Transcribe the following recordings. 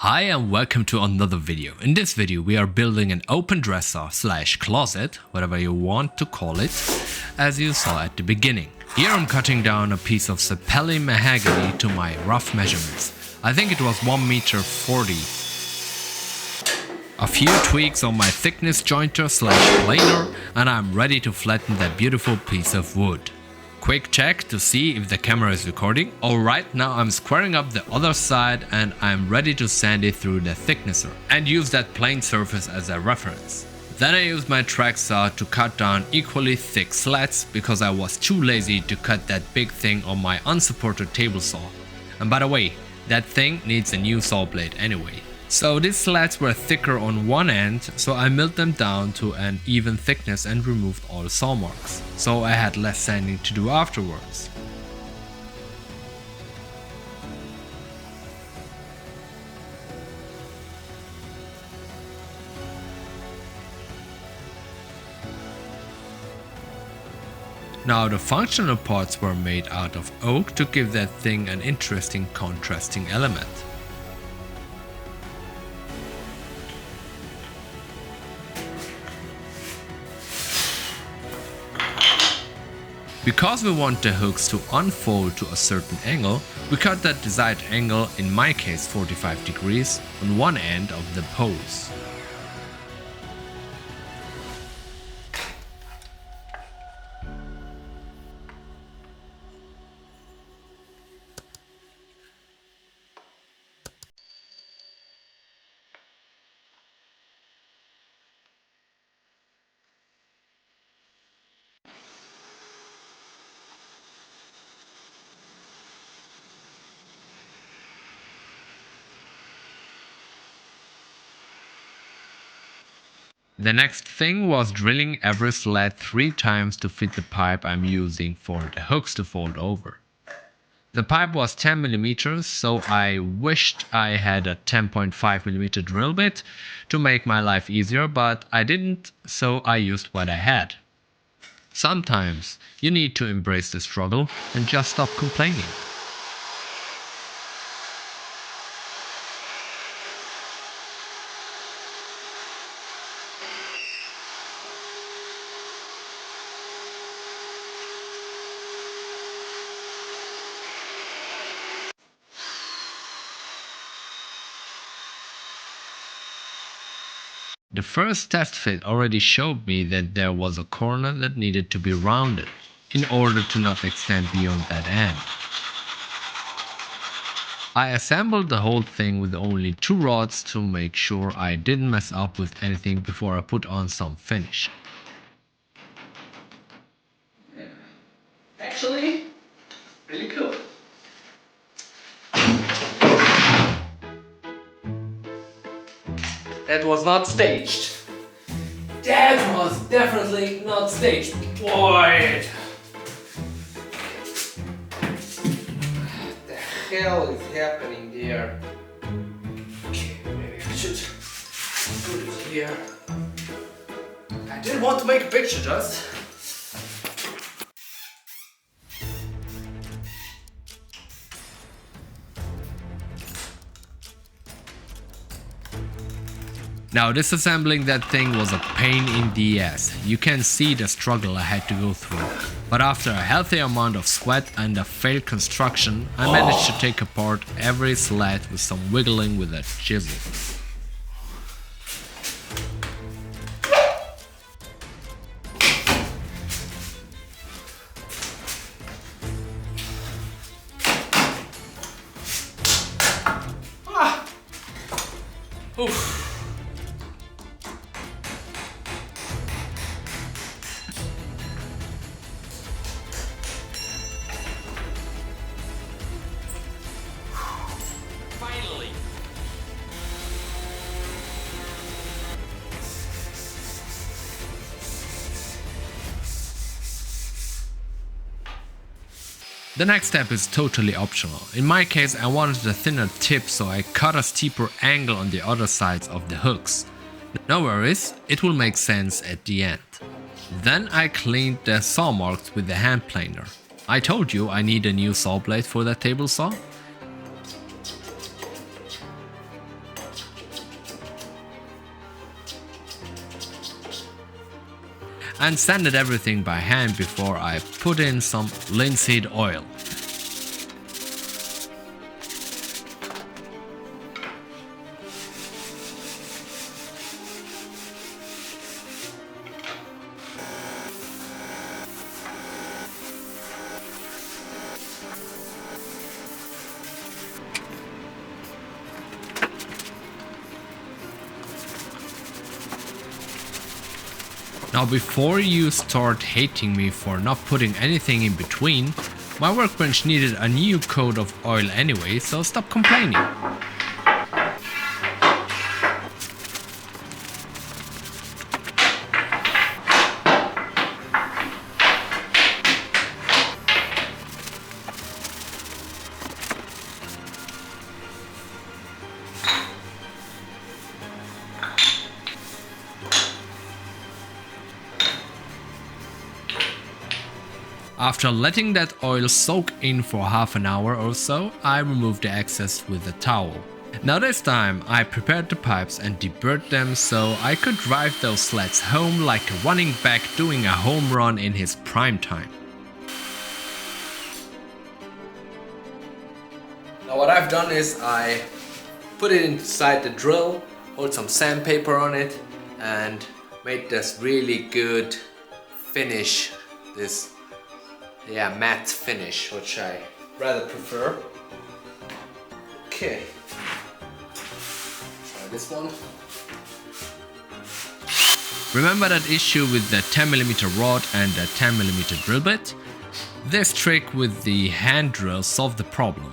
Hi and welcome to another video. In this video we are building an open dresser slash closet, whatever you want to call it, as you saw at the beginning. Here I'm cutting down a piece of sapelli mahogany to my rough measurements. I think it was 1.40 m. A few tweaks on my thickness jointer slash planer and I'm ready to flatten that beautiful piece of wood. Quick check to see if the camera is recording. Alright, now I'm squaring up the other side and I'm ready to sand it through the thicknesser and use that plane surface as a reference. Then I used my track saw to cut down equally thick slats because I was too lazy to cut that big thing on my unsupported table saw. And by the way, that thing needs a new saw blade anyway. So these slats were thicker on one end, so I milled them down to an even thickness and removed all saw marks. So I had less sanding to do afterwards. Now the functional parts were made out of oak to give that thing an interesting contrasting element. Because we want the hooks to unfold to a certain angle, we cut that desired angle, in my case 45 degrees, on one end of the pose. The next thing was drilling every slat 3 times to fit the pipe I'm using for the hooks to fold over. The pipe was 10 mm, so I wished I had a 10.5 mm drill bit to make my life easier, but I didn't, so I used what I had. Sometimes you need to embrace the struggle and just stop complaining. The first test fit already showed me that there was a corner that needed to be rounded in order to not extend beyond that end. I assembled the whole thing with only 2 rods to make sure I didn't mess up with anything before I put on some finish. Actually, really cool. That was not staged. That was definitely not staged. Boy! What the hell is happening there? Okay, maybe I should put it here. I didn't want to make a picture just. Now disassembling that thing was a pain in the ass. You can see the struggle I had to go through. But after a healthy amount of sweat and a failed construction, I managed to take apart every slat with some wiggling with a chisel. Oof. Finally. The next step is totally optional. In my case, I wanted a thinner tip, so I cut a steeper angle on the other sides of the hooks. No worries, it will make sense at the end. Then I cleaned the saw marks with the hand planer. I told you I need a new saw blade for that table saw. and sanded everything by hand before I put in some linseed oil. Now before you start hating me for not putting anything in between, my workbench needed a new coat of oil anyway, so stop complaining. After letting that oil soak in for half an hour or so, I removed the excess with a towel. Now this time I prepared the pipes and deburred them so I could drive those slats home like a running back doing a home run in his prime time. Now what I've done is I put it inside the drill, put some sandpaper on it and made this really good finish, this matte finish, which I rather prefer. Okay, try this one. Remember that issue with the 10mm rod and the 10mm drill bit? This trick with the hand drill solved the problem.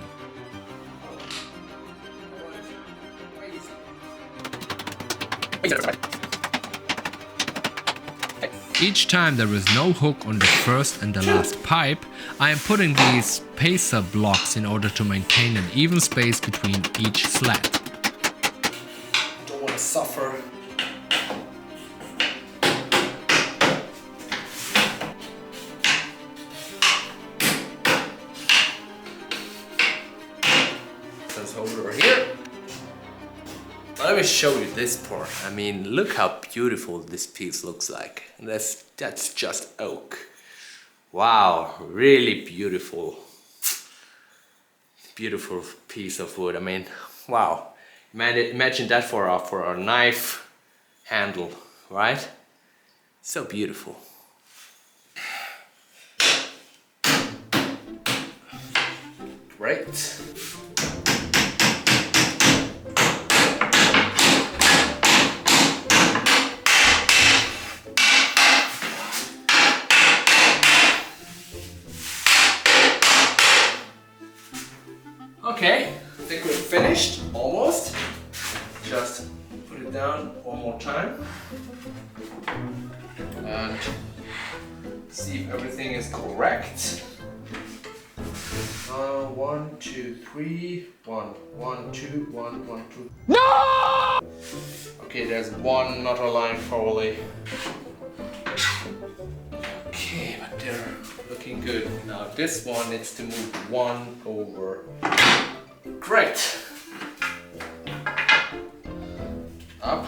Each time there is no hook on the first and the last pipe, I am putting these spacer blocks in order to maintain an even space between each slat. Don't want to suffer. Let's hold it over here. Let me show you this part. I mean, look how beautiful this piece looks like. That's just oak. Wow, really beautiful. Beautiful piece of wood. I mean, wow. Imagine that for a knife handle, right? So beautiful. Great. Okay, I think we're finished, almost. Just put it down one more time and see if everything is correct. 1, 2, 3, 1, 1, 2, 1, 1, 2. No! Okay, there's one not aligned probably. Okay, but they're looking good. Now this one needs to move one over. Great. Up.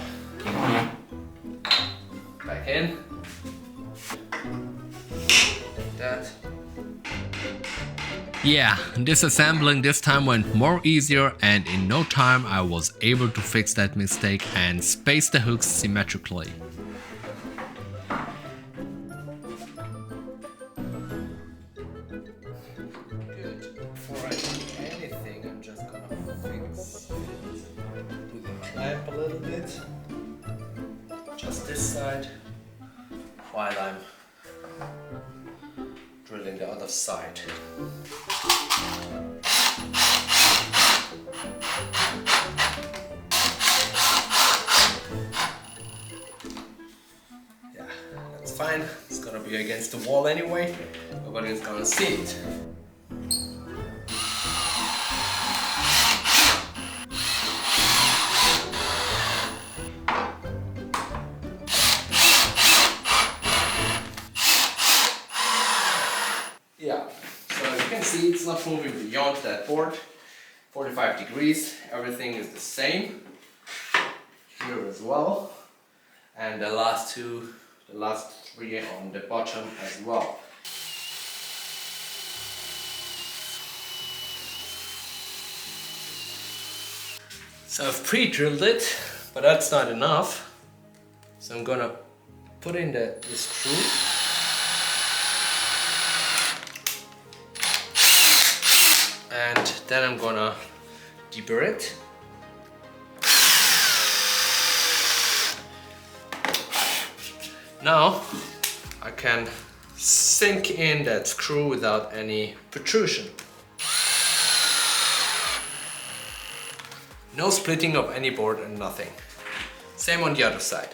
Back in. That. Yeah, disassembling this time went more easier and in no time I was able to fix that mistake and space the hooks symmetrically. Before I do anything, I'm just gonna fix with the clamp a little bit. Just this side, while I'm drilling the other side. Yeah, that's fine. It's gonna be against the wall anyway. Nobody's gonna see it. Yeah, so as you can see, it's not moving beyond that board. 45 degrees, everything is the same. Here as well. And the last here on the bottom as well. So I've pre-drilled it, but that's not enough. So I'm gonna put in the screw. And then I'm gonna deburr it. Now I can sink in that screw without any protrusion. No splitting of any board and nothing. Same on the other side.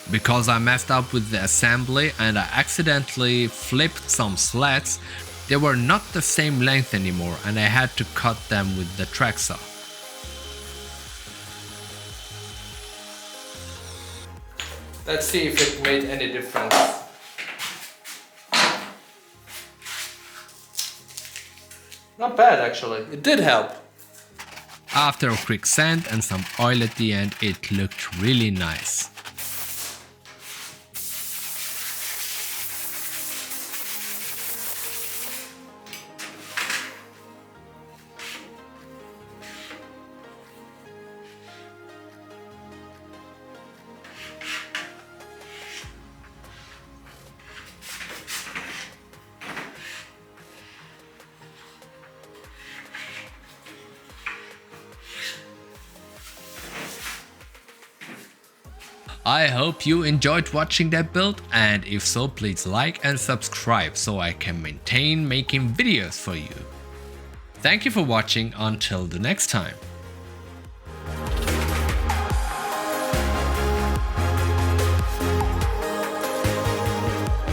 Because I messed up with the assembly and I accidentally flipped some slats, they were not the same length anymore and I had to cut them with the track saw. Let's see if it made any difference. Not bad actually, it did help. After a quick sand and some oil at the end, it looked really nice. I hope you enjoyed watching that build, and if so, please like and subscribe so I can maintain making videos for you. Thank you for watching, until the next time.